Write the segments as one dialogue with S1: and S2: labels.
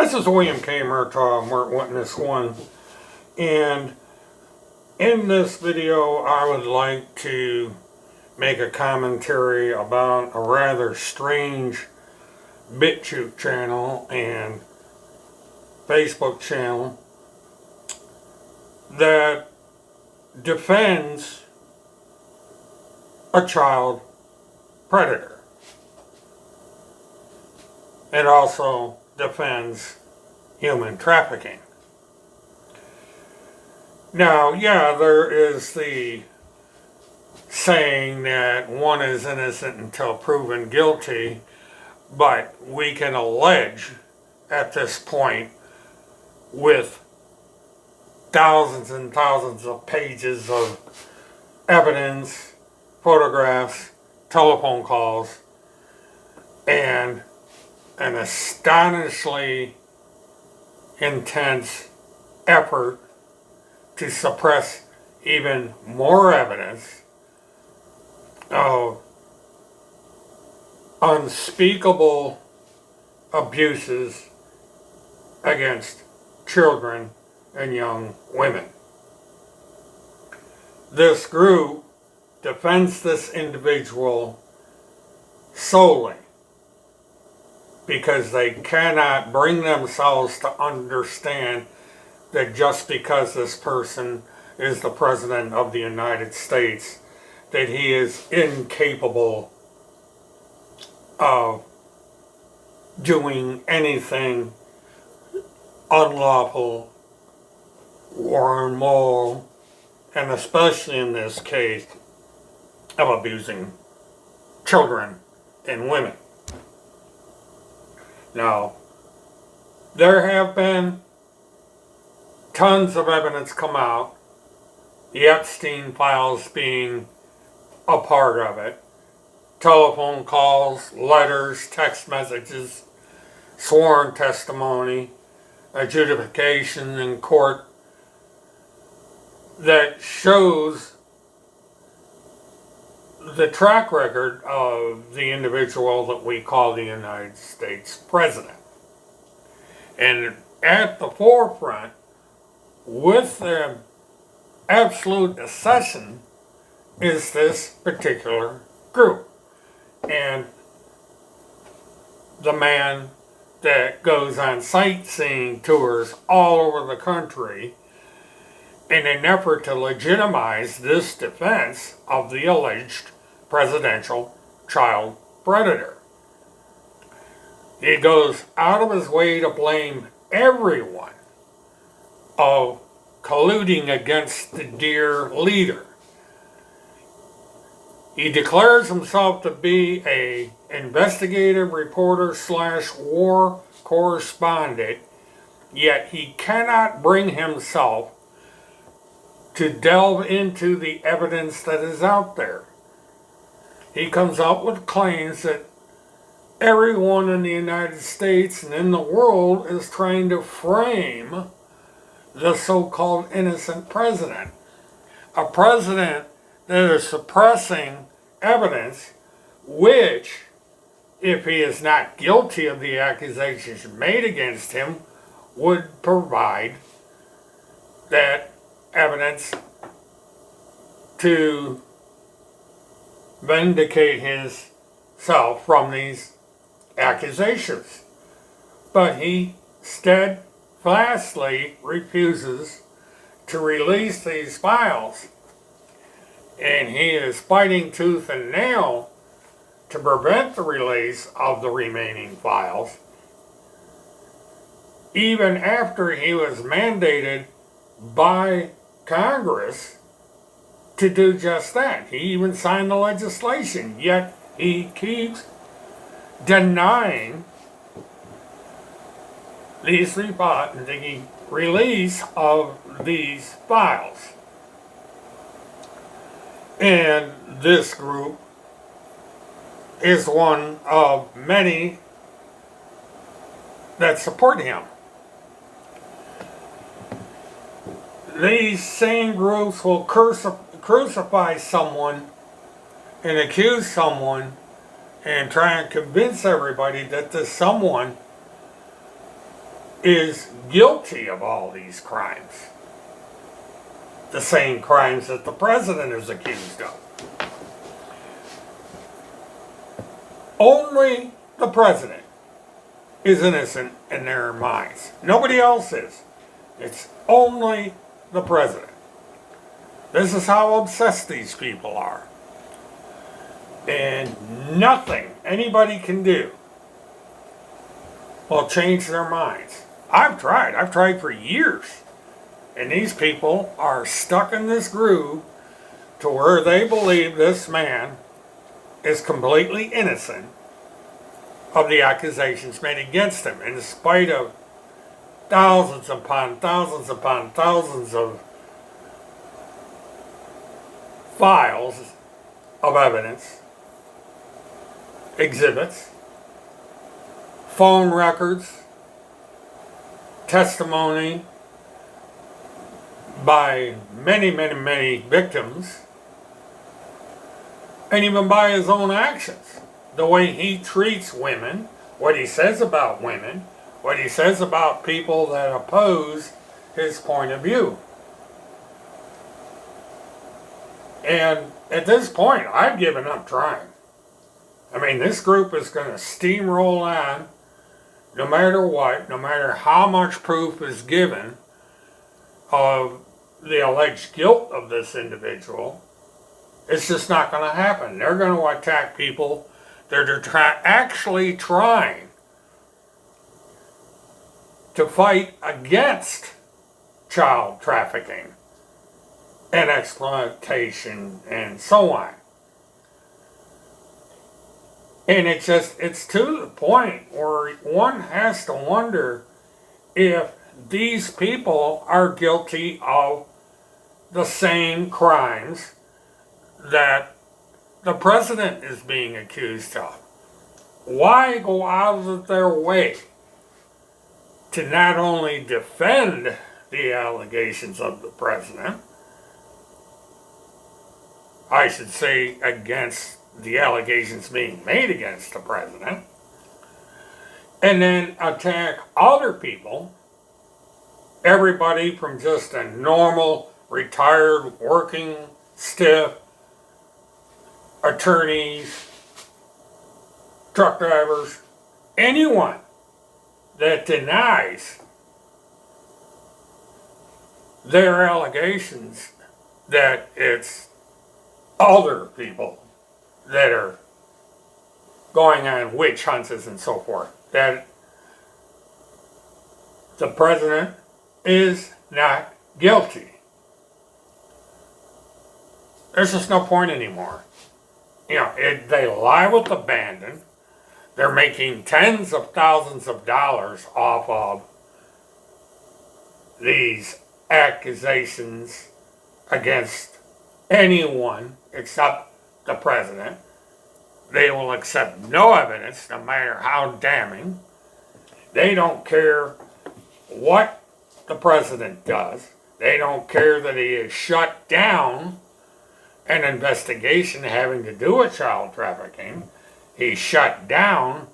S1: This is William K. Murtaugh, Murt Witness 1, and in this video I would like to make a commentary about a rather strange BitChute channel and Facebook channel that defends a child predator. It also defends human trafficking. Now, yeah, there is the saying that one is innocent until proven guilty, but we can allege at this point with thousands and thousands of pages of evidence, photographs, telephone calls, and an astonishingly intense effort to suppress even more evidence of unspeakable abuses against children and young women. This group defends this individual solely because they cannot bring themselves to understand that just because this person is the President of the United States, that he is incapable of doing anything unlawful or immoral, and especially in this case of abusing children and women. Now, there have been tons of evidence come out, the Epstein files being a part of it, telephone calls, letters, text messages, sworn testimony, adjudication in court that shows the track record of the individual that we call the United States President. And at the forefront, with the absolute accession, is this particular group. And the man that goes on sightseeing tours all over the country in an effort to legitimize this defense of the alleged presidential child predator. He goes out of his way to blame everyone of colluding against the dear leader. He declares himself to be an investigative reporter / war correspondent, yet he cannot bring himself to delve into the evidence that is out there. He comes out with claims that everyone in the United States and in the world is trying to frame the so-called innocent president. A president that is suppressing evidence which, if he is not guilty of the accusations made against him, would provide that evidence to vindicate himself from these accusations. But he steadfastly refuses to release these files, and he is fighting tooth and nail to prevent the release of the remaining files, even after he was mandated by Congress to do just that. He even signed the legislation, yet he keeps denying the release of these files. And this group is one of many that support him. These same groups will crucify someone and accuse someone and try and convince everybody that this someone is guilty of all these crimes. The same crimes that the president is accused of. Only the president is innocent in their minds. Nobody else is. It's only the president. This is how obsessed these people are. And nothing anybody can do will change their minds. I've tried for years. And these people are stuck in this groove to where they believe this man is completely innocent of the accusations made against him, in spite of thousands upon thousands upon thousands of files of evidence, exhibits, phone records, testimony by many victims, and even by his own actions. The way he treats women, what he says about women, what he says about people that oppose his point of view. And at this point, I've given up trying. I mean, this group is going to steamroll on no matter what, no matter how much proof is given of the alleged guilt of this individual. It's just not going to happen. They're going to attack people that are actually trying to fight against child trafficking and exploitation and so on. And it's to the point where one has to wonder if these people are guilty of the same crimes that the president is being accused of. Why go out of their way to not only defend the allegations of the president, I should say against the allegations being made against the president, and then attack other people, everybody from just a normal, retired, working, stiff, attorneys, truck drivers, anyone that denies their allegations that it's other people that are going on witch hunts and so forth, that the president is not guilty. There's just no point anymore. You know, they lie with abandon. They're making tens of thousands of dollars off of these accusations against anyone except the president. They will accept no evidence, no matter how damning. They don't care what the president does. They don't care that he has shut down an investigation having to do with child trafficking. He shut down,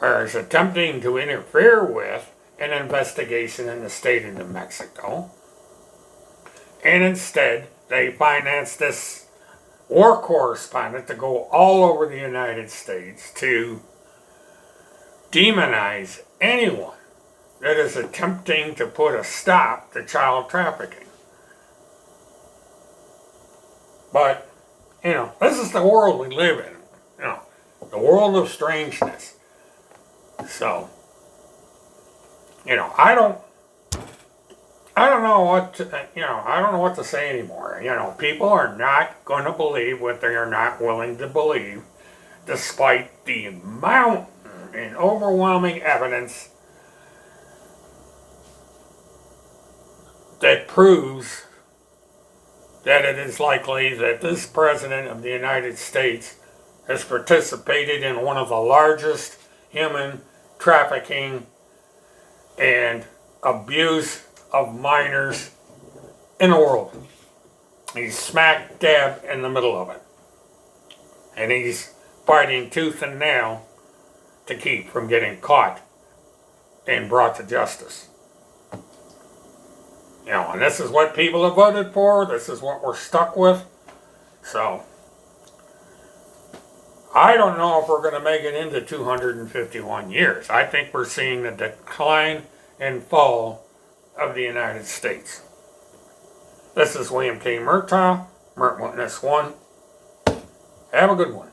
S1: or is attempting to interfere with, an investigation in the state of New Mexico. And instead, they financed this war correspondent to go all over the United States to demonize anyone that is attempting to put a stop to child trafficking. But, you know, this is the world we live in. You know, the world of strangeness. So, you know, I don't know what to, I don't know what to say anymore. You know, people are not going to believe what they are not willing to believe, despite the mountain and overwhelming evidence that proves that it is likely that this president of the United States has participated in one of the largest human trafficking and abuse of minors in the world. He's smack dab in the middle of it. And he's fighting tooth and nail to keep from getting caught and brought to justice. You know, and this is what people have voted for. This is what we're stuck with. So, I don't know if we're going to make it into 251 years. I think we're seeing the decline and fall of the United States. This is William K. Murtaugh, Mert Witness 1. Have a good one.